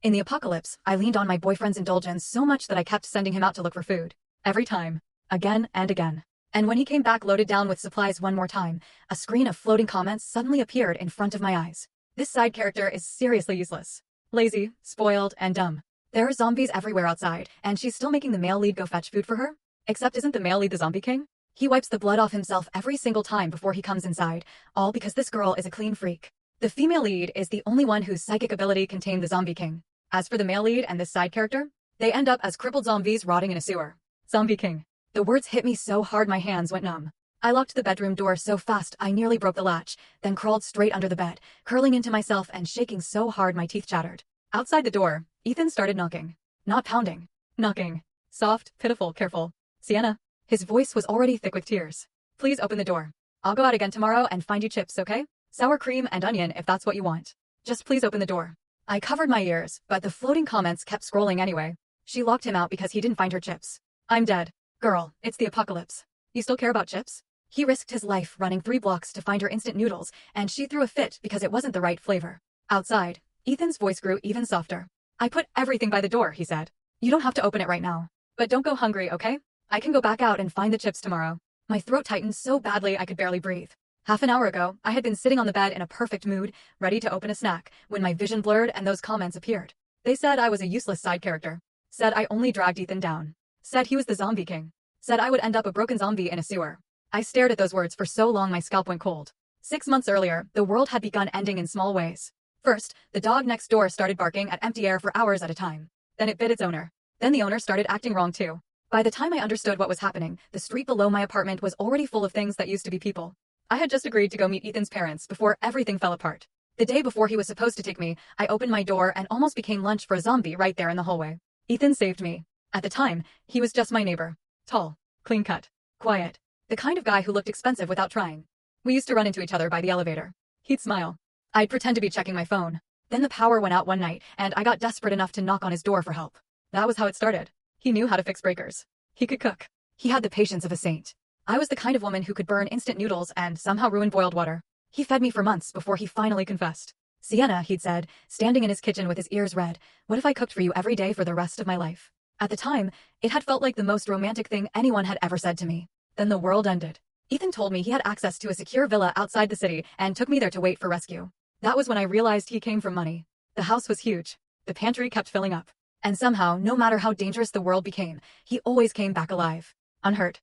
In the apocalypse, I leaned on my boyfriend's indulgence so much that I kept sending him out to look for food. Every time. Again and again. And when he came back loaded down with supplies one more time, a screen of floating comments suddenly appeared in front of my eyes. This side character is seriously useless. Lazy, spoiled, and dumb. There are zombies everywhere outside, and she's still making the male lead go fetch food for her? Except isn't the male lead the zombie king? He wipes the blood off himself every single time before he comes inside, all because this girl is a clean freak. The female lead is the only one whose psychic ability can tame the zombie king. As for the male lead and this side character, they end up as crippled zombies rotting in a sewer. Zombie king. The words hit me so hard my hands went numb. I locked the bedroom door so fast I nearly broke the latch, then crawled straight under the bed, curling into myself and shaking so hard my teeth chattered. Outside the door, Ethan started knocking. Not pounding. Knocking. Soft, pitiful, careful. Sienna. His voice was already thick with tears. Please open the door. I'll go out again tomorrow and find you chips, okay? Sour cream and onion if that's what you want. Just please open the door. I covered my ears, but the floating comments kept scrolling anyway. She locked him out because he didn't find her chips. I'm dead. Girl, it's the apocalypse. You still care about chips? He risked his life running 3 blocks to find her instant noodles, and she threw a fit because it wasn't the right flavor. Outside, Ethan's voice grew even softer. I put everything by the door, he said. You don't have to open it right now. But don't go hungry, okay? I can go back out and find the chips tomorrow. My throat tightened so badly I could barely breathe. Half an hour ago, I had been sitting on the bed in a perfect mood, ready to open a snack, when my vision blurred and those comments appeared. They said I was a useless side character. Said I only dragged Ethan down. Said he was the zombie king. Said I would end up a broken zombie in a sewer. I stared at those words for so long my scalp went cold. 6 months earlier, the world had begun ending in small ways. First, the dog next door started barking at empty air for hours at a time. Then it bit its owner. Then the owner started acting wrong too. By the time I understood what was happening, the street below my apartment was already full of things that used to be people. I had just agreed to go meet Ethan's parents before everything fell apart. The day before he was supposed to take me, I opened my door and almost became lunch for a zombie right there in the hallway. Ethan saved me. At the time, he was just my neighbor. Tall, clean-cut, quiet. The kind of guy who looked expensive without trying. We used to run into each other by the elevator. He'd smile. I'd pretend to be checking my phone. Then the power went out one night, and I got desperate enough to knock on his door for help. That was how it started. He knew how to fix breakers. He could cook. He had the patience of a saint. I was the kind of woman who could burn instant noodles and somehow ruin boiled water. He fed me for months before he finally confessed. Sienna, he'd said, standing in his kitchen with his ears red, what if I cooked for you every day for the rest of my life? At the time, it had felt like the most romantic thing anyone had ever said to me. Then the world ended. Ethan told me he had access to a secure villa outside the city and took me there to wait for rescue. That was when I realized he came from money. The house was huge. The pantry kept filling up. And somehow, no matter how dangerous the world became, he always came back alive. Unhurt.